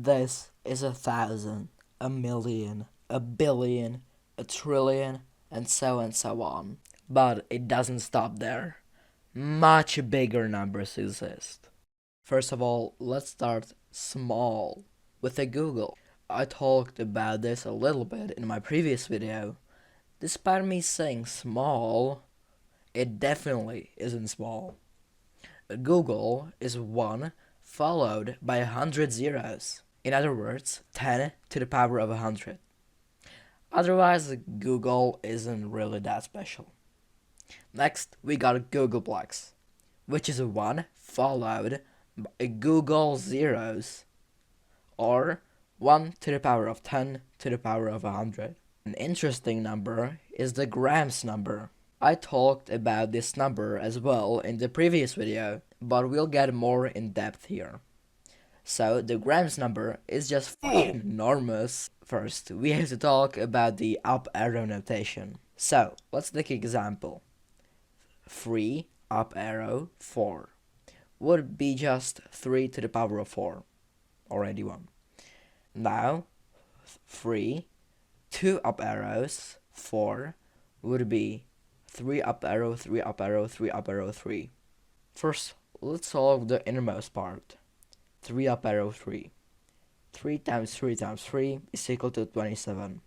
This is 1,000, a million, a billion, a trillion, and so on. But it doesn't stop there. Much bigger numbers exist. First of all, let's start small with a Google. I talked about this a little bit in my previous video. Despite me saying small, it definitely isn't small. A Google is 1 followed by 100 zeros. In other words, 10 to the power of 100. Otherwise, Google isn't really that special. Next, we got Googleplex, which is a 1 followed by Google zeros, or 1 to the power of 10 to the power of 100. An interesting number is the grams number. I talked about this number as well in the previous video, but we'll get more in depth here. So the grams number is just enormous. First, we have to talk about the up arrow notation. So let's take an example. 3 up arrow 4 would be just 3 to the power of 4, already 1. Now 3, 2 up arrows 4 would be 3 up arrow, 3 up arrow, 3 up arrow 3. First, let's solve the innermost part. 3 up arrow 3. 3 times 3 times 3 is equal to 27.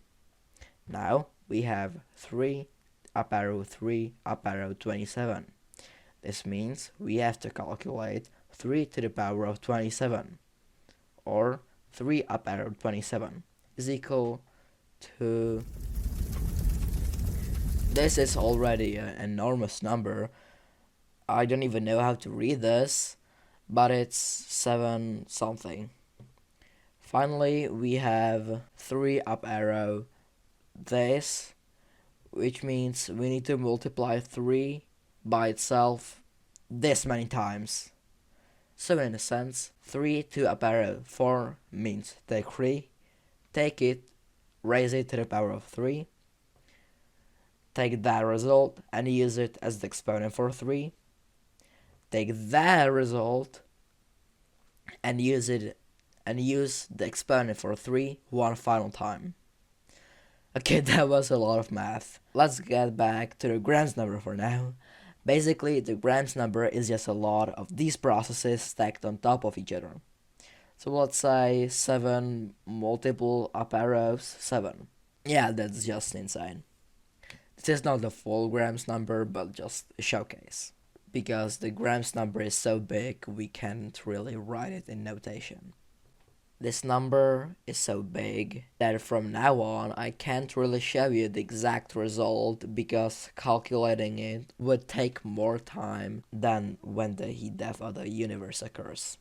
Now we have 3 up arrow 3 up arrow 27. This means we have to calculate 3 to the power of 27, or 3 up arrow 27 is equal to... This is already an enormous number. I don't even know how to read this, but it's 7 something. Finally, we have 3 up arrow this, which means we need to multiply 3 by itself this many times. So in a sense, 3 to up arrow 4 means take 3, take it, raise it to the power of 3, take that result and use it as the exponent for 3, take that result and use the exponent for 3 one final time. Okay, that was a lot of math. Let's get back to the grams number for now. Basically, the grams number is just a lot of these processes stacked on top of each other. So let's say 7 multiple up arrows 7. Yeah, that's just insane. This is not the full grams number, but just a showcase. Because the grams number is so big, we can't really write it in notation. This number is so big that from now on I can't really show you the exact result, because calculating it would take more time than when the heat death of the universe occurs.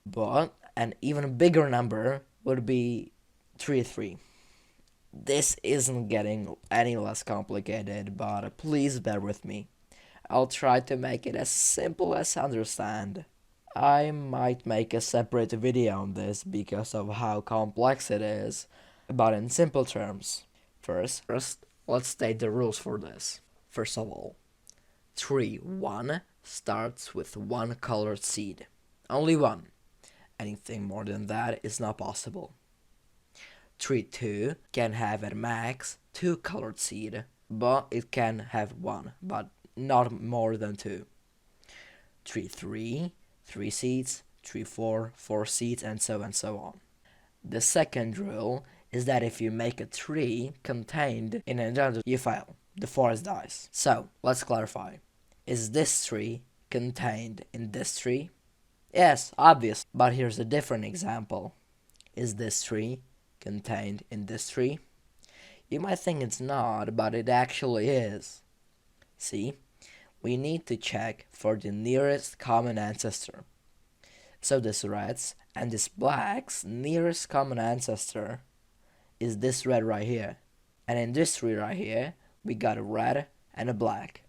But an even bigger number would be 3. This isn't getting any less complicated, but please bear with me. I'll try to make it as simple as I understand. I might make a separate video on this because of how complex it is, but in simple terms. First, let's state the rules for this. First of all, 1 starts with 1 colored seed. Only 1. Anything more than that is not possible. 2 can have at max 2 colored seed, but it can have 1, but not more than 2. 3 seeds, 4 seeds, and so on. The second rule is that if you make a 3 contained in another, you fail. The forest dies. So, let's clarify. Is this 3 contained in this 3? Yes, obvious. But here's a different example. Is this 3 contained in this 3? You might think it's not, but it actually is. See? We need to check for the nearest common ancestor. So this red's and this black's nearest common ancestor is this red right here. And in this tree right here, we got a red and a black.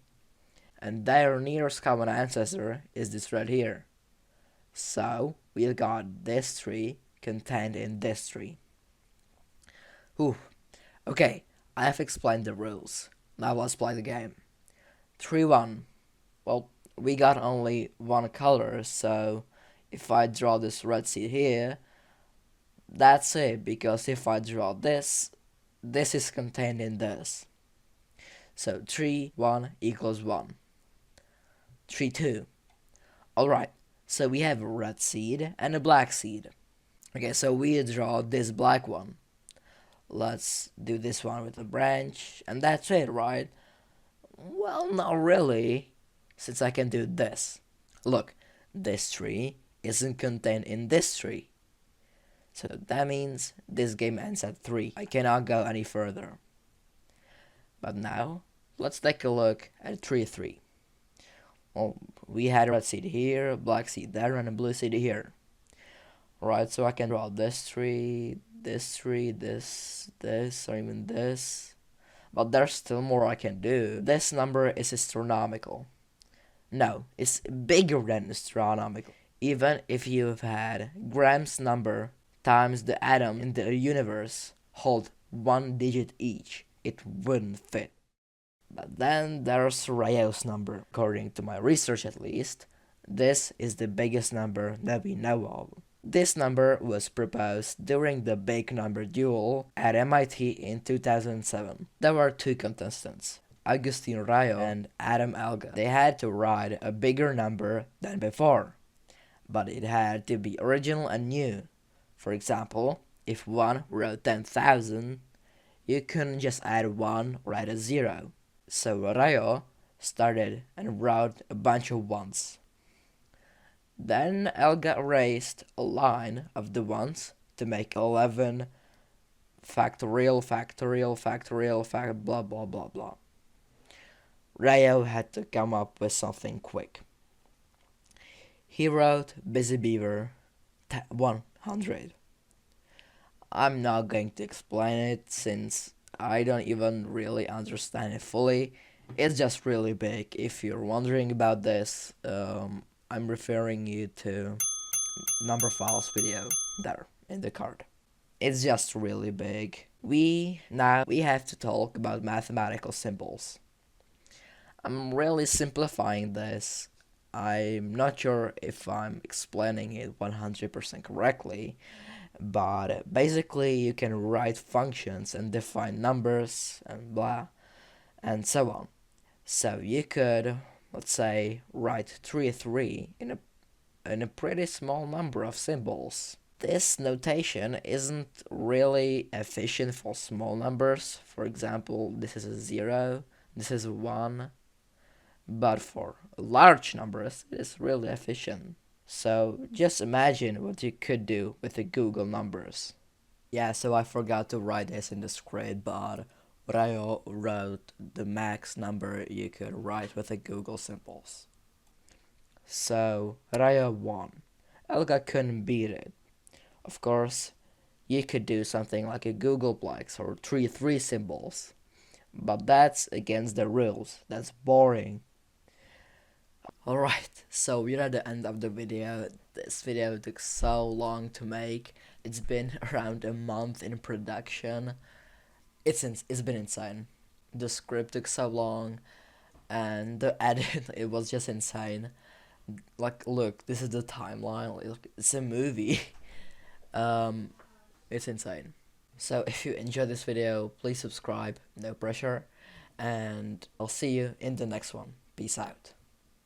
And their nearest common ancestor is this red here. So we got this tree contained in this tree. Whew. Okay, I have explained the rules. Now let's play the game. 3-1. Well, we got only one color, so if I draw this red seed here, That's it, because if I draw this, this is contained in this. So 3, 1 equals 1. 3, 2. Alright, so we have a red seed and a black seed. Okay, so we draw this black one. Let's do this one with a branch, and that's it, right? Well, not really, since I can do this. Look, this tree isn't contained in this tree. So that means this game ends at 3. I cannot go any further. But now, let's take a look at 3, 3. Well, we had a red seed here, a black seed there, and a blue seed here. Right, so I can draw this tree, this, or even this. But there's still more I can do. This number is astronomical. No, it's bigger than astronomical. Even if you've had Graham's number times the atom in the universe hold 1 digit each, it wouldn't fit. But then there's Rayo's number. According to my research at least, this is the biggest number that we know of. This number was proposed during the Big Number Duel at MIT in 2007. There were 2 contestants, Agustin Rayo and Adam Elga. They had to write a bigger number than before, but it had to be original and new. For example, if one wrote 10,000, you couldn't just add 1 or add a 0. So Rayo started and wrote a bunch of 1s. Then Elga erased a line of the 1s to make 11 factorial, blah blah blah blah. Rayo had to come up with something quick. He wrote Busy Beaver 100. I'm not going to explain it since I don't even really understand it fully. It's just really big. If you're wondering about this, I'm referring you to number files video there in the card. It's just really big. Now we have to talk about mathematical symbols. I'm really simplifying this. I'm not sure if I'm explaining it 100% correctly, but basically you can write functions and define numbers and blah and so on. So you could, let's say, write 3 3 in a pretty small number of symbols. This notation isn't really efficient for small numbers. For example, this is a 0, this is a 1, but for large numbers it is really efficient. So just imagine what you could do with the Google numbers. Yeah, so I forgot to write this in the script, but Rayo wrote the max number you could write with the Google symbols. So Rayo won. Elga couldn't beat it. Of course, you could do something like a Googleplex or 3 3 symbols, but that's against the rules. That's boring. Alright, so we're at the end of the video. This video took so long to make. It's been around a month in production. It's been insane. The script took so long, and the edit, it was just insane. Like, look, this is the timeline. It's a movie. It's insane. So if you enjoyed this video, please subscribe. No pressure. And I'll see you in the next one. Peace out.